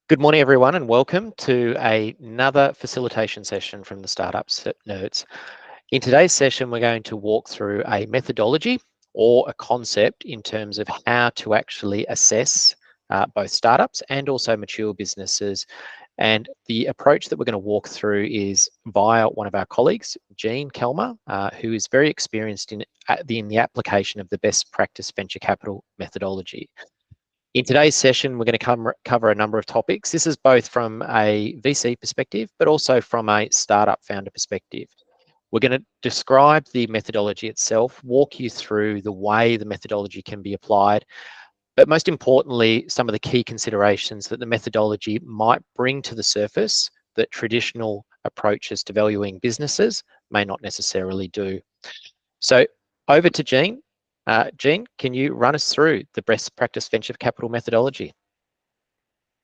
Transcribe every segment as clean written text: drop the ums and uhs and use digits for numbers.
Good morning, everyone, and welcome to another facilitation session from the Startups Nerds. In today's session, we're going to walk through a methodology or a concept in terms of how to actually assess both startups and also mature businesses. And the approach that we're going to walk through is via one of our colleagues, Jean Kelmer, who is very experienced in the application of the best practice venture capital methodology. In today's session, we're going to cover a number of topics. This is both from a VC perspective, but also from a startup founder perspective. We're going to describe the methodology itself, walk you through the way the methodology can be applied, but most importantly, some of the key considerations that the methodology might bring to the surface that traditional approaches to valuing businesses may not necessarily do. So over to Jean. Jean, can you run us through the best practice venture capital methodology?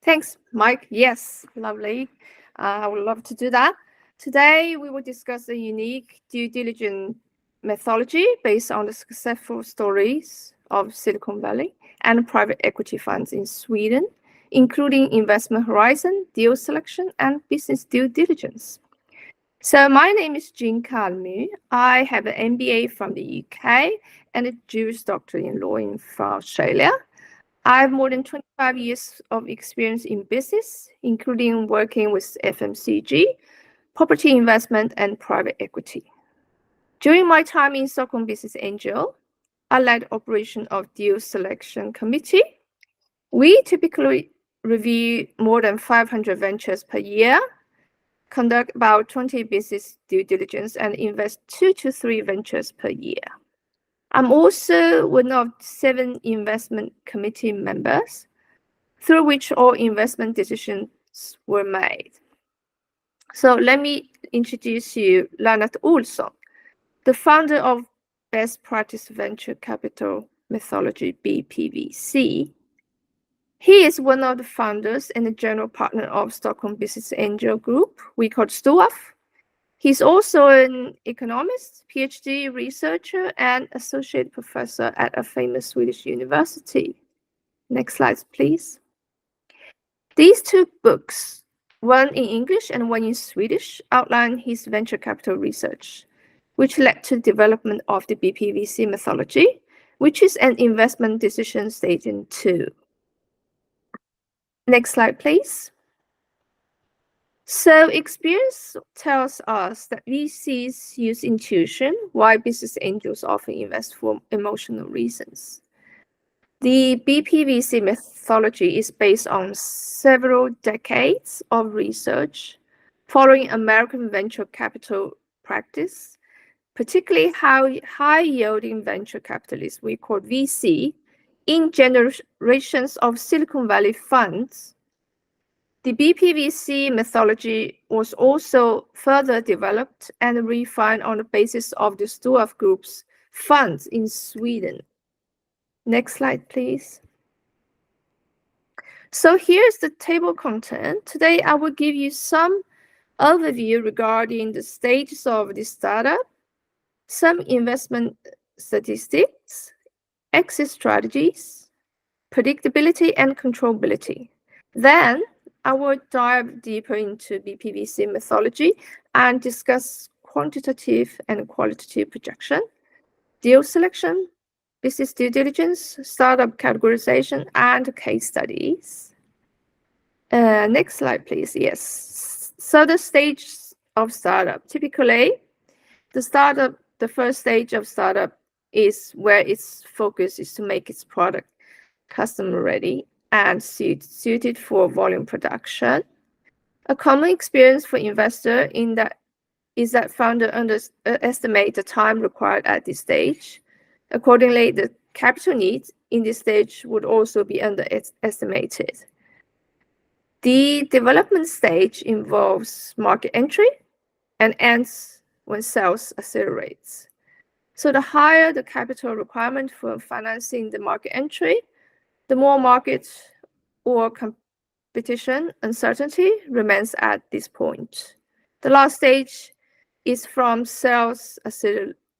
Thanks, Mike. Yes, lovely. I would love to do that. Today, we will discuss a unique due diligence methodology based on the successful stories of Silicon Valley and private equity funds in Sweden, including investment horizon, deal selection, and business due diligence. So my name is Jean Kelmer. I have an MBA from the UK and a Juris Doctor in law from Australia. I have more than 25 years of experience in business, including working with FMCG, property investment, and private equity. During my time in Stockholm Business Angel, I led operation of deal selection committee. We typically review more than 500 ventures per year, conduct about 20 business due diligence, and invest 2 to 3 ventures per year. I'm also one of 7 investment committee members, through which all investment decisions were made. So let me introduce you Lennart Ohlsson, the founder of Best Practice Venture Capital Methodology, BPVC. He is one of the founders and the general partner of Stockholm Business Angel Group, we call STOAF. He's also an economist, PhD researcher, and associate professor at a famous Swedish university. Next slide, please. These 2 books, one in English and one in Swedish, outline his venture capital research, which led to the development of the BPVC methodology, which is an investment decision staging tool. Next slide, please. So experience tells us that VCs use intuition, while business angels often invest for emotional reasons. The BPVC methodology is based on several decades of research following American venture capital practice, particularly how high-yielding venture capitalists, we call VC, in generations of Silicon Valley funds. The BPVC methodology was also further developed and refined on the basis of the STOAF Group's funds in Sweden. Next slide, please. So here's the table content. Today, I will give you some overview regarding the stages of the startup, some investment statistics, exit strategies, predictability, and controllability. Then, I will dive deeper into BPVC methodology and discuss quantitative and qualitative projection, deal selection, business due diligence, startup categorization, and case studies. Next slide, please. Yes. So the stage of startup. Typically, the first stage of startup is where its focus is to make its product customer ready and suited for volume production. A common experience for investor is that founder underestimate the time required at this stage. Accordingly, the capital needs in this stage would also be underestimated. The development stage involves market entry and ends when sales accelerates. So the higher the capital requirement for financing the market entry, the more market or competition uncertainty remains at this point. The last stage is from sales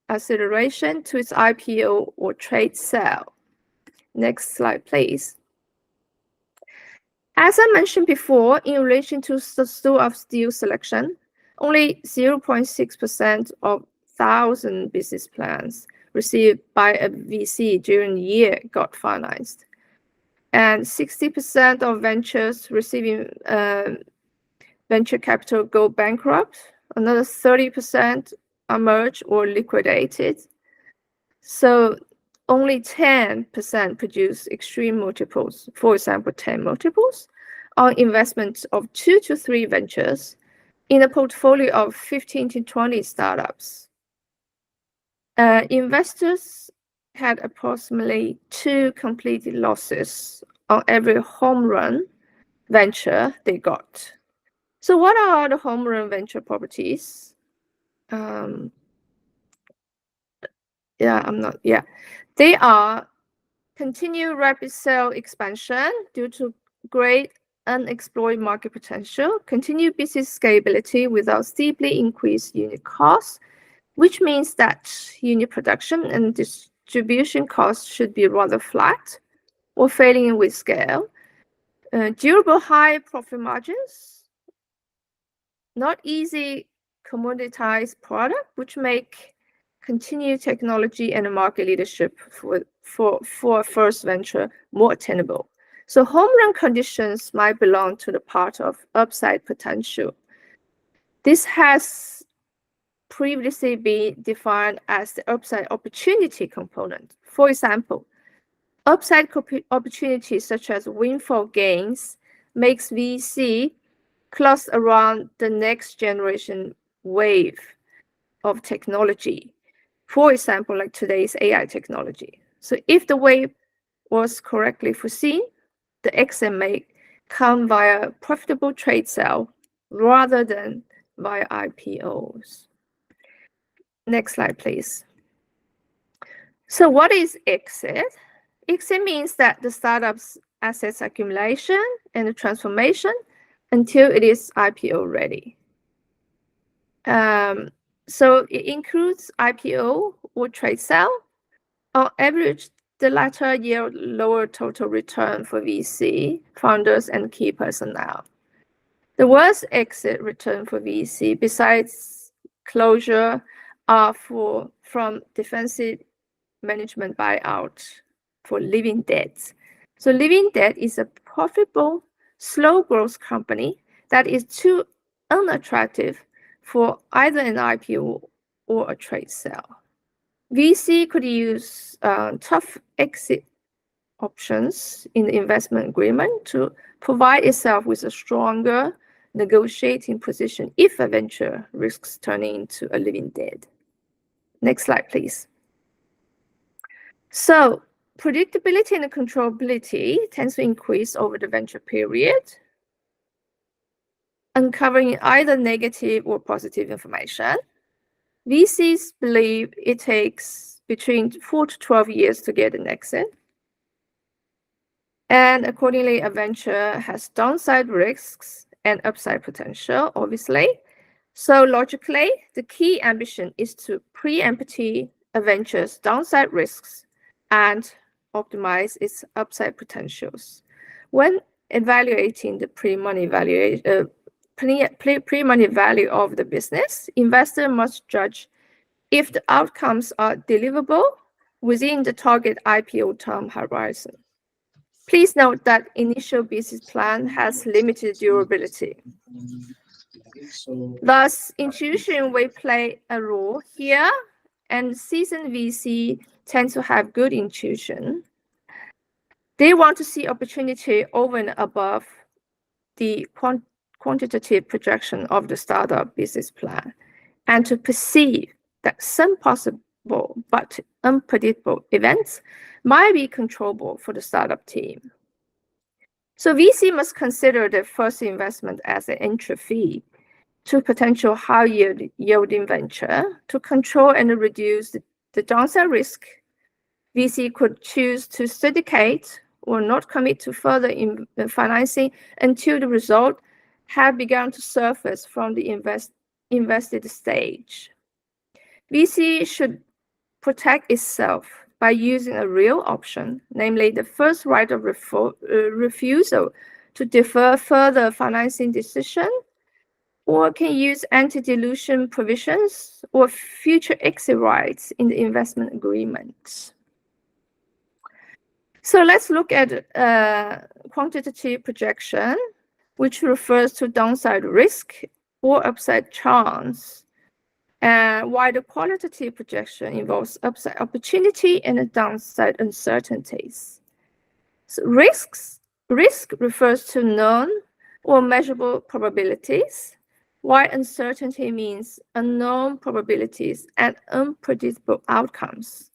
acceleration to its IPO or trade sale. Next slide, please. As I mentioned before, in relation to the stool of steel selection, only 0.6% of 1,000 business plans received by a VC during the year got financed. And 60% of ventures receiving venture capital go bankrupt. Another 30% are merged or liquidated. So only 10% produce extreme multiples, for example, 10 multiples, on investments of 2 to 3 ventures in a portfolio of 15 to 20 startups. Investors had approximately 2 completed losses on every home run venture they got. So what are the home run venture properties? They are continued rapid sale expansion due to great unexplored market potential, continued business scalability without steeply increased unit costs, which means that unit production and distribution costs should be rather flat or failing with scale. Durable high profit margins, not easy commoditized product, which make continued technology and market leadership for a first venture more attainable. So home run conditions might belong to the part of upside potential. This has previously been defined as the upside opportunity component. For example, upside opportunities such as windfall gains makes VC cluster around the next generation wave of technology. For example, like today's AI technology. So if the wave was correctly foreseen, the exit may come via profitable trade sale rather than via IPOs. Next slide, please. So what is exit? Exit means that the startup's assets accumulation and transformation until it is IPO ready. So it includes IPO or trade sale. On average, the latter yield lower total return for VC, founders, and key personnel. The worst exit return for VC, besides closure, are from defensive management buyout for living dead. So living dead is a profitable, slow growth company that is too unattractive for either an IPO or a trade sale. VC could use tough exit options in the investment agreement to provide itself with a stronger negotiating position if a venture risks turning into a living dead. Next slide, please. So predictability and controllability tends to increase over the venture period, uncovering either negative or positive information. VCs believe it takes between 4 to 12 years to get an exit. And accordingly, a venture has downside risks and upside potential, obviously. So logically, the key ambition is to preempt a venture's downside risks and optimize its upside potentials. When evaluating the pre-money value of the business, investor must judge if the outcomes are deliverable within the target IPO time horizon. Please note that initial business plan has limited durability. Thus, intuition will play a role here, and seasoned VC tend to have good intuition. They want to see opportunity over and above the quantitative projection of the startup business plan, and to perceive that some possible but unpredictable events might be controllable for the startup team. So VC must consider the first investment as an entry fee to potential high yielding venture. To control and reduce the downside risk, VC could choose to syndicate or not commit to further financing until the result have begun to surface from the invested stage. VC should protect itself by using a real option, namely the first right of refusal to defer further financing decision, or can use anti-dilution provisions or future exit rights in the investment agreement. So let's look at quantitative projection, which refers to downside risk or upside chance, while the qualitative projection involves upside opportunity and downside uncertainties. So risk refers to known or measurable probabilities, while uncertainty means unknown probabilities and unpredictable outcomes.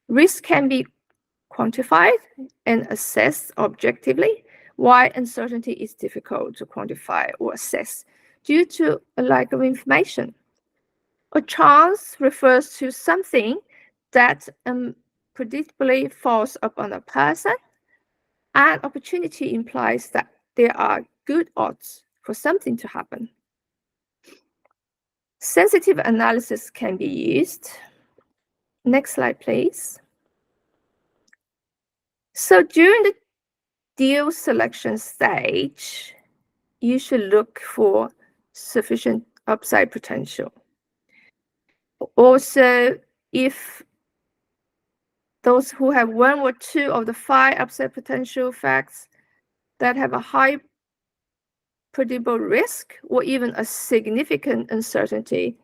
Risk can be quantified and assessed objectively, while uncertainty is difficult to quantify or assess due to a lack of information. A chance refers to something that unpredictably falls upon a person. An opportunity implies that there are good odds for something to happen. Sensitive analysis can be used. Next slide, please. So during the deal selection stage, you should look for sufficient upside potential. Also, if those who have one or two of the 5 upside potential facts that have a high predictable risk or even a significant uncertainty,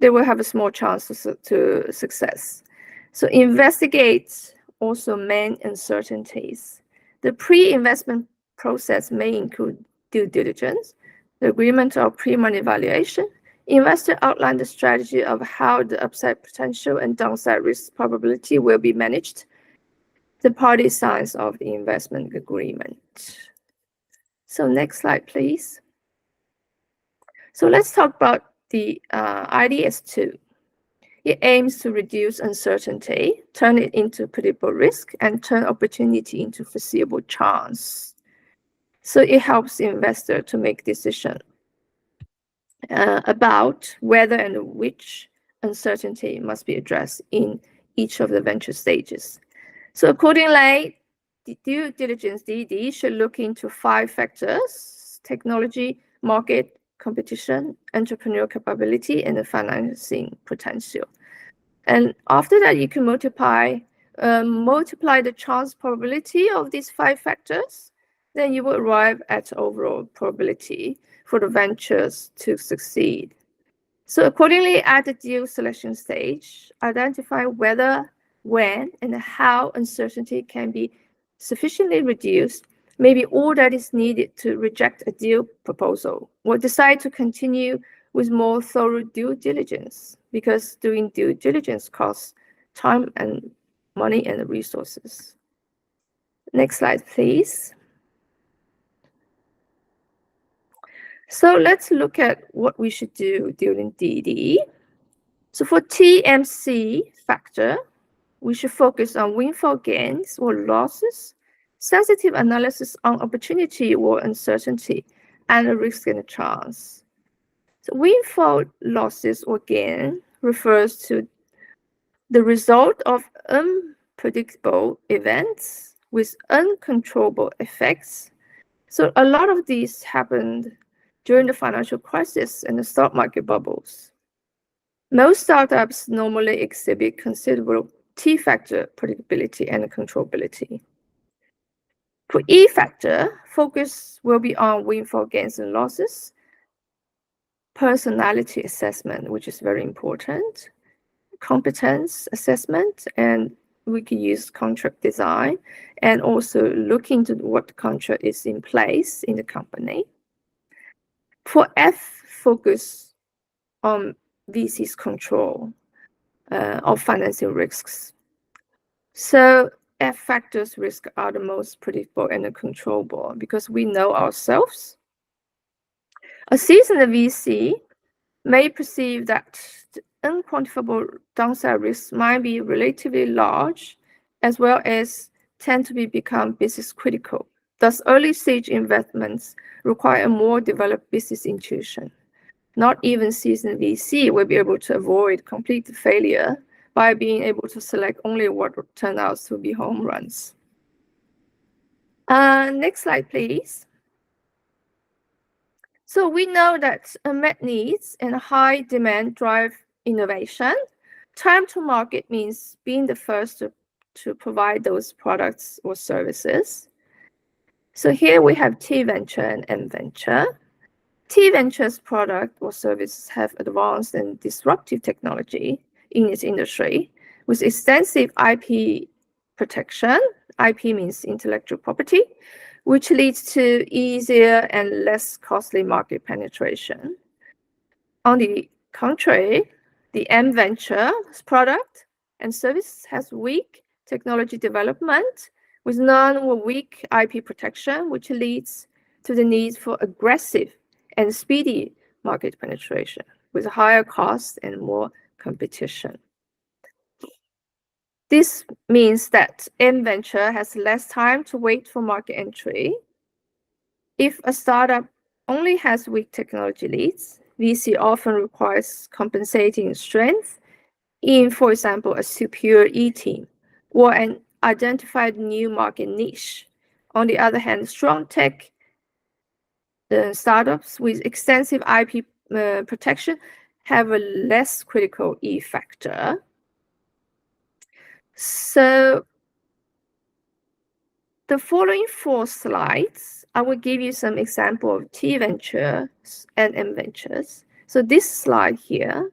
they will have a small chance to success. So investigate also main uncertainties. The pre-investment process may include due diligence, the agreement of pre-money valuation. Investor outline the strategy of how the upside potential and downside risk probability will be managed. The party signs of the investment agreement. So next slide, please. So let's talk about the IDS2. It aims to reduce uncertainty, turn it into predictable risk, and turn opportunity into foreseeable chance. So it helps the investor to make decision about whether and which uncertainty must be addressed in each of the venture stages. So accordingly, the due diligence DD should look into 5 factors: technology, market, competition, entrepreneurial capability, and the financing potential. And after that, you can multiply the chance probability of these 5 factors. Then you will arrive at overall probability for the ventures to succeed. So accordingly, at the deal selection stage, identify whether, when, and how uncertainty can be sufficiently reduced, maybe all that is needed to reject a deal proposal, or decide to continue with more thorough due diligence, because doing due diligence costs time and money and resources. Next slide, please. So let's look at what we should do during DD. So for TMC factor, we should focus on windfall gains or losses, sensitive analysis on opportunity or uncertainty, and risk and chance. So windfall losses or gain refers to the result of unpredictable events with uncontrollable effects. So a lot of these happened during the financial crisis and the stock market bubbles. Most startups normally exhibit considerable T-factor predictability and controllability. For E-factor, focus will be on windfall gains and losses, personality assessment, which is very important, competence assessment, and we can use contract design, and also look into what contract is in place in the company. For F, focus on VC's control of financing risks. So F factors risk are the most predictable and controllable because we know ourselves. A seasoned VC may perceive that the unquantifiable downside risks might be relatively large, as well as tend to become business critical. Thus, early stage investments require a more developed business intuition. Not even seasoned VC will be able to avoid complete failure by being able to select only what turn out to be home runs. Next slide, please. So we know that unmet needs and high demand drive innovation. Time to market means being the first to provide those products or services. So here we have T Venture and M Venture. T Venture's product or services have advanced and disruptive technology in its industry with extensive IP protection. IP means intellectual property, which leads to easier and less costly market penetration. On the contrary, the M Venture's product and service has weak technology development with none or weak IP protection, which leads to the need for aggressive and speedy market penetration with higher costs and more competition. This means that M Venture has less time to wait for market entry. If a startup only has weak technology leads, VC often requires compensating strength in, for example, a superior E-team or an identified new market niche. On the other hand, strong tech startups with extensive IP protection have a less critical E factor. So the following 4 slides, I will give you some example of T Ventures and M Ventures. So this slide here,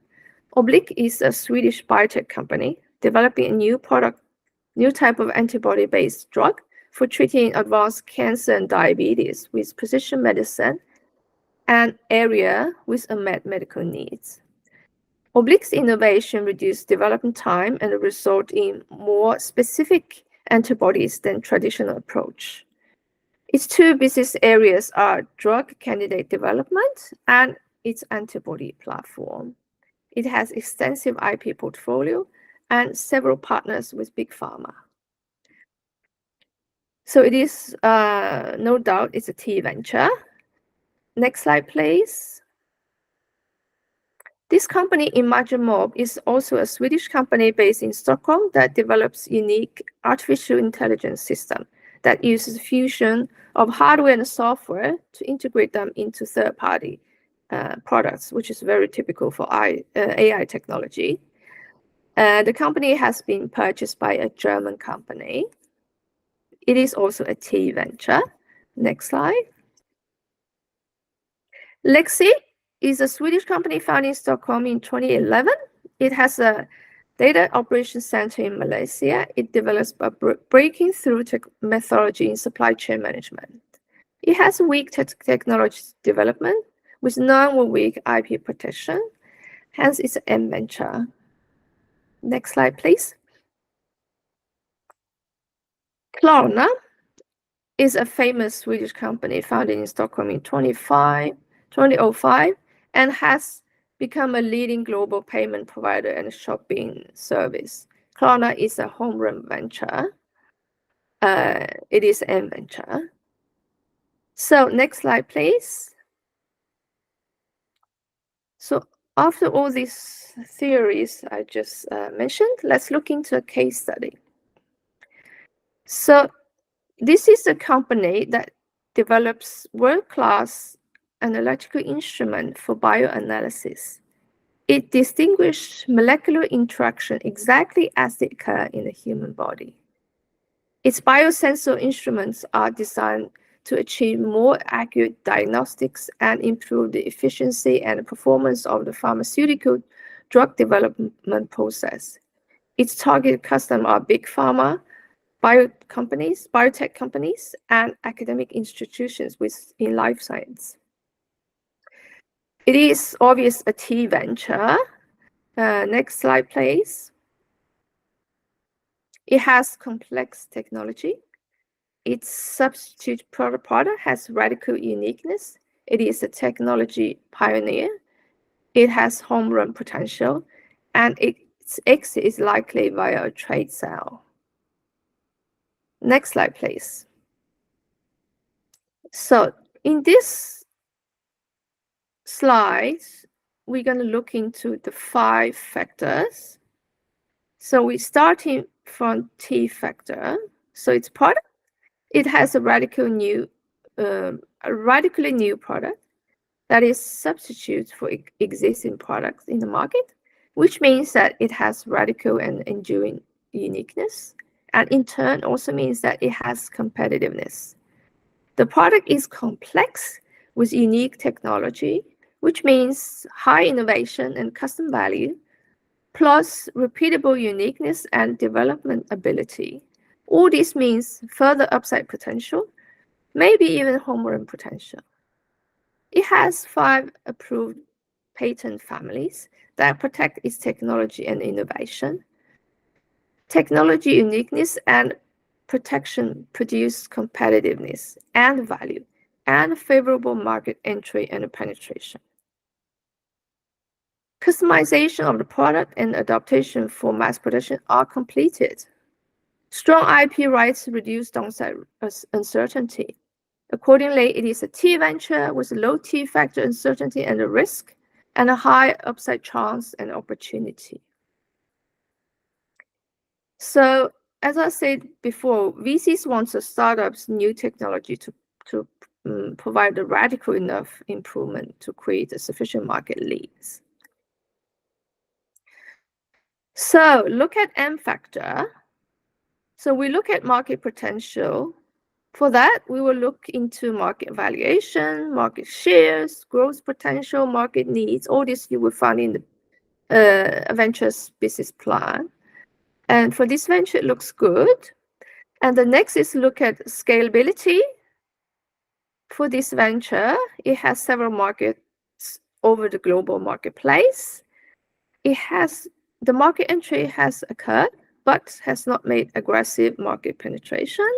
Oblique is a Swedish biotech company developing a new product, new type of antibody-based drug for treating advanced cancer and diabetes with precision medicine, an area with unmet medical needs. Oblique's innovation reduced development time and result in more specific antibodies than traditional approach. Its 2 business areas are drug candidate development and its antibody platform. It has extensive IP portfolio and several partners with big pharma. So it is, no doubt, it's a T venture. Next slide, please. This company, Imagemob, is also a Swedish company based in Stockholm that develops unique artificial intelligence system that uses fusion of hardware and software to integrate them into third-party products, which is very typical for AI technology. The company has been purchased by a German company. It is also a T venture. Next slide. Lexi is a Swedish company founded in Stockholm in 2011. It has a data operations center in Malaysia. It develops a breaking through methodology in supply chain management. It has weak technology development with none or weak IP protection. Hence, it's an M venture. Next slide, please. Klarna is a famous Swedish company founded in Stockholm in 2005 and has become a leading global payment provider and shopping service. Klarna is a home run venture. It is M venture. So next slide, please. So after all these theories I just mentioned, let's look into a case study. So this is a company that develops world-class analytical instrument for bioanalysis. It distinguishes molecular interaction exactly as they occur in the human body. Its biosensor instruments are designed to achieve more accurate diagnostics and improve the efficiency and performance of the pharmaceutical drug development process. Its target customers are big pharma, biotech companies, and academic institutions within life science. It is obvious a T venture. Next slide, please. It has complex technology. Its substitute product has radical uniqueness. It is a technology pioneer. It has home run potential, and its exit is likely via a trade sale. Next slide, please. So in this slide, we're going to look into the 5 factors. So we're starting from T factor. So its product, It has a radically new product that is substitute for existing products in the market, which means that it has radical and enduring uniqueness, and in turn also means that it has competitiveness. The product is complex with unique technology, which means high innovation and custom value, plus repeatable uniqueness and development ability. All this means further upside potential, maybe even home run potential. It has 5 approved patent families that protect its technology and innovation. Technology uniqueness and protection produce competitiveness and value and favorable market entry and penetration. Customization of the product and adaptation for mass production are completed. Strong IP rights reduce downside uncertainty. Accordingly, it is a T venture with low T factor uncertainty and risk, and a high upside chance and opportunity. So, as I said before, VCs want a startup's new technology to provide a radical enough improvement to create a sufficient market leads. So, look at M factor. So, we look at market potential. For that, we will look into market valuation, market shares, growth potential, market needs. All this you will find in the venture's business plan. And for this venture, it looks good. And the next is look at scalability. For this venture, it has several markets over the global marketplace. The market entry has occurred, but has not made aggressive market penetration.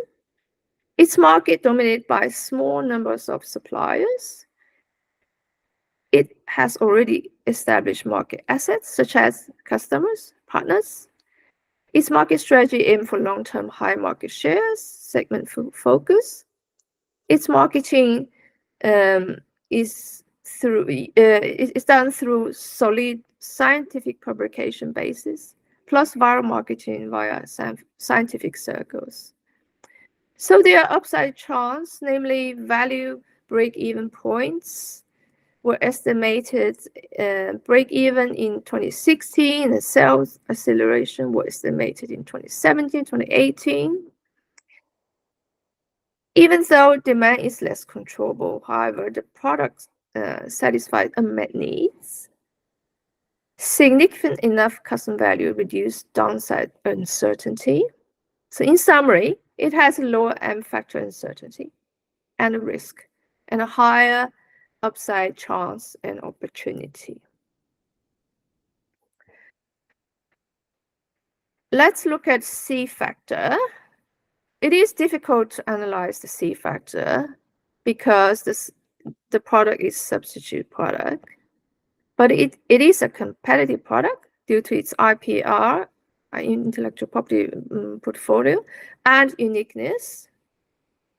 Its market dominated by small numbers of suppliers. It has already established market assets such as customers, partners. Its market strategy aims for long-term high market shares, segment focus. Its marketing is done through solid scientific publication basis, plus viral marketing via scientific circles. So there are upside chance, namely value break-even points were estimated break-even in 2016, and sales acceleration were estimated in 2017, 2018. Even though demand is less controllable, however, the product satisfies unmet needs. Significant enough custom value reduced downside uncertainty. So in summary, it has a lower M factor uncertainty and a risk, and a higher upside chance and opportunity. Let's look at C factor. It is difficult to analyze the C factor because the product is substitute product, but it is a competitive product due to its IPR, intellectual property portfolio, and uniqueness.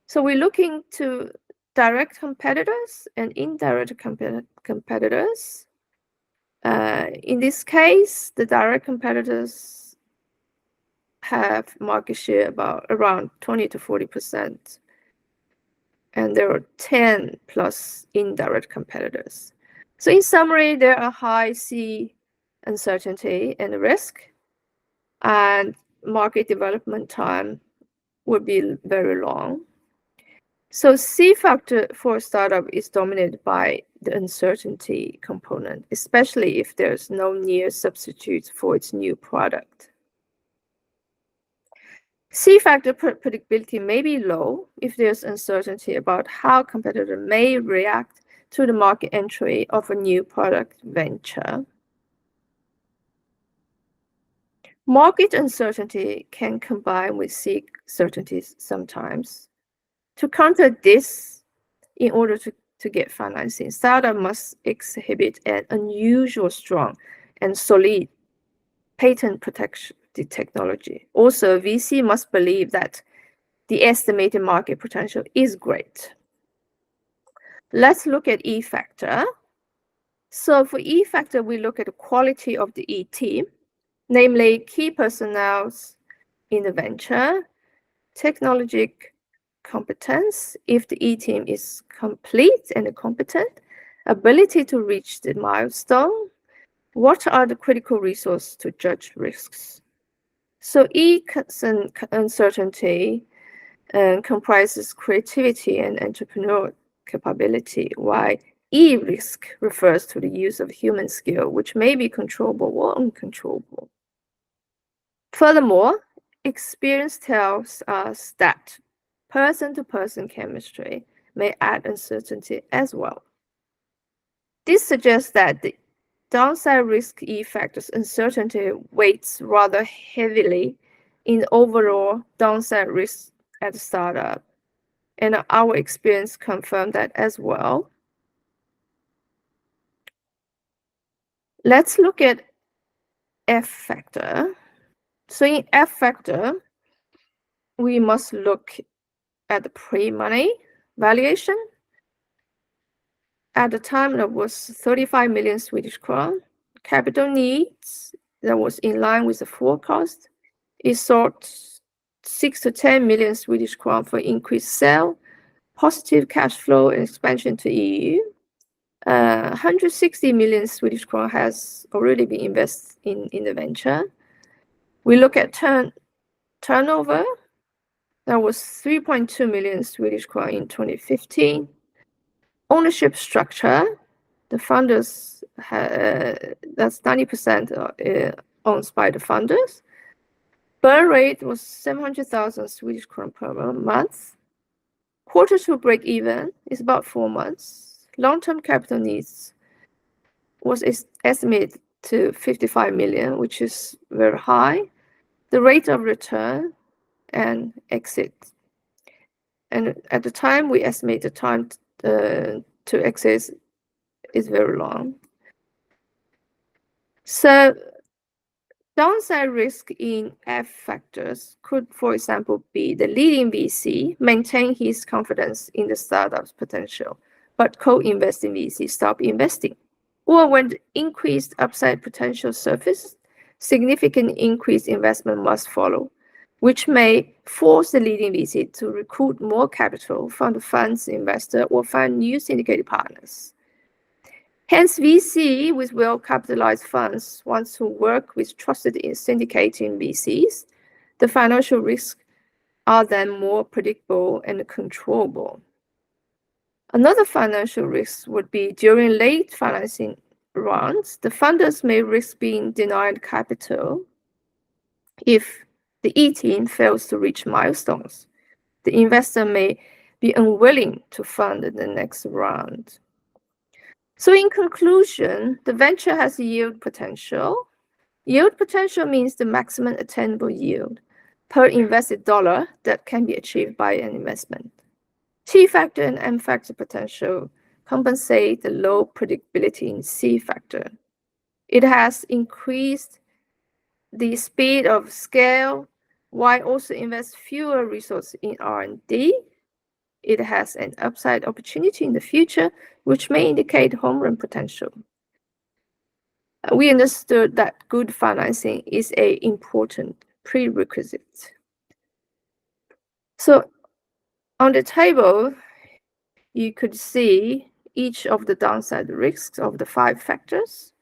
So we're looking to direct competitors and indirect competitors. In this case, the direct competitors have market share around 20 to 40%. And there are 10 plus indirect competitors. So in summary, there are high C uncertainty and risk, and market development time would be very long. So C factor for a startup is dominated by the uncertainty component, especially if there's no near substitute for its new product. C factor predictability may be low if there's uncertainty about how competitor may react to the market entry of a new product venture. Market uncertainty can combine with C certainties sometimes. To counter this, in order to get financing, startup must exhibit an unusual strong and solid patent protection technology. Also, VC must believe that the estimated market potential is great. Let's look at E factor. So for E factor, we look at the quality of the E team, namely key personnel in the venture, technological competence, if the E team is complete and competent, ability to reach the milestone, what are the critical resources to judge risks? So E uncertainty comprises creativity and entrepreneurial capability, while E risk refers to the use of human skill, which may be controllable or uncontrollable. Furthermore, experience tells us that person-to-person chemistry may add uncertainty as well. This suggests that the downside risk E factors uncertainty weights rather heavily in overall downside risk at the startup, and our experience confirmed that as well. Let's look at F factor. So in F factor, we must look at the pre-money valuation. At the time, that was 35 million Swedish crown. Capital needs that was in line with the forecast. It sought 6 to 10 million Swedish crown for increased sale, positive cash flow, and expansion to EU. 160 million Swedish crown has already been invested in the venture. We look at turnover. That was 3.2 million Swedish crown in 2015. Ownership structure, the funders, that's 90% owned by the funders. Burn rate was 700,000 Swedish kronor per month. Quarter to break even is about 4 months. Long-term capital needs was estimated to 55 million, which is very high. The rate of return and exit. And at the time, we estimate the time to exit is very long. So downside risk in F factors could, for example, be the leading VC maintain his confidence in the startup's potential, but co-investing VC stop investing. Or when the increased upside potential surfaces, significant increased investment must follow, which may force the leading VC to recruit more capital from the fund's investor or find new syndicated partners. Hence, VC with well-capitalized funds wants to work with trusted syndicating VCs. The financial risks are then more predictable and controllable. Another financial risk would be during late financing rounds, the funders may risk being denied capital if the E team fails to reach milestones. The investor may be unwilling to fund the next round. So in conclusion, the venture has yield potential. Yield potential means the maximum attainable yield per invested dollar that can be achieved by an investment. T factor and M factor potential compensate the low predictability in C factor. It has increased the speed of scale while also invest fewer resources in R&D. It has an upside opportunity in the future, which may indicate home run potential. We understood that good financing is an important prerequisite. So on the table, you could see each of the downside risks of the 5 factors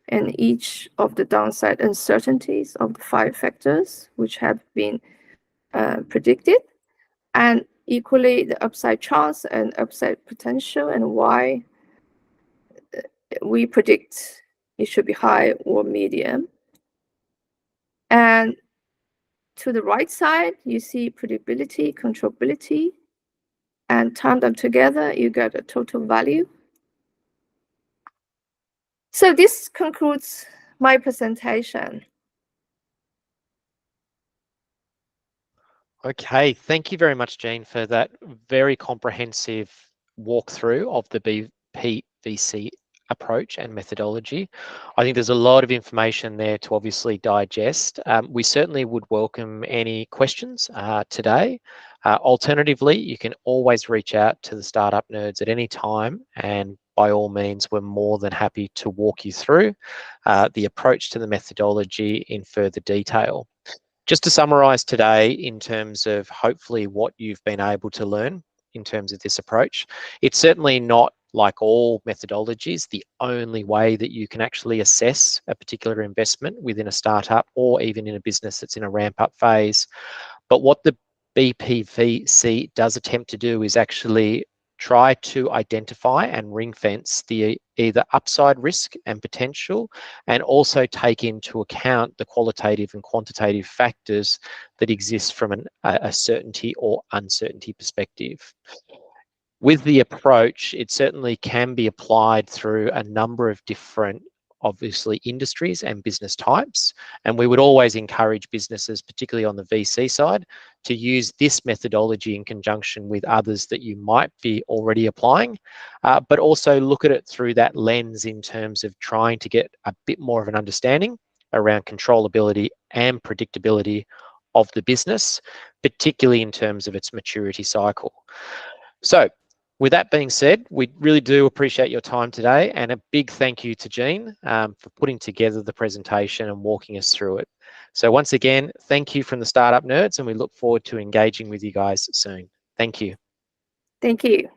and each of the downside uncertainties of the 5 factors which have been predicted, and equally the upside chance and upside potential and why we predict it should be high or medium. And to the right side, you see predictability, controllability, and time them together, you get a total value. So this concludes my presentation. Okay, thank you very much, Jean, for that very comprehensive walkthrough of the BPVC approach and methodology. I think there's a lot of information there to obviously digest. We certainly would welcome any questions today. Alternatively, you can always reach out to the Startup Nerds at any time, and by all means, we're more than happy to walk you through the approach to the methodology in further detail. Just to summarize today in terms of hopefully what you've been able to learn in terms of this approach, it's certainly not, like all methodologies, the only way that you can actually assess a particular investment within a startup or even in a business that's in a ramp-up phase. But what the BPVC does attempt to do is actually try to identify and ring fence the either upside risk and potential, and also take into account the qualitative and quantitative factors that exist from a certainty or uncertainty perspective. With the approach, it certainly can be applied through a number of different, obviously, industries and business types. And we would always encourage businesses, particularly on the VC side, to use this methodology in conjunction with others that you might be already applying, but also look at it through that lens in terms of trying to get a bit more of an understanding around controllability and predictability of the business, particularly in terms of its maturity cycle. So, with that being said, we really do appreciate your time today, and a big thank you to Jean for putting together the presentation and walking us through it. So once again, thank you from the Startup Nerds, and we look forward to engaging with you guys soon. Thank you. Thank you.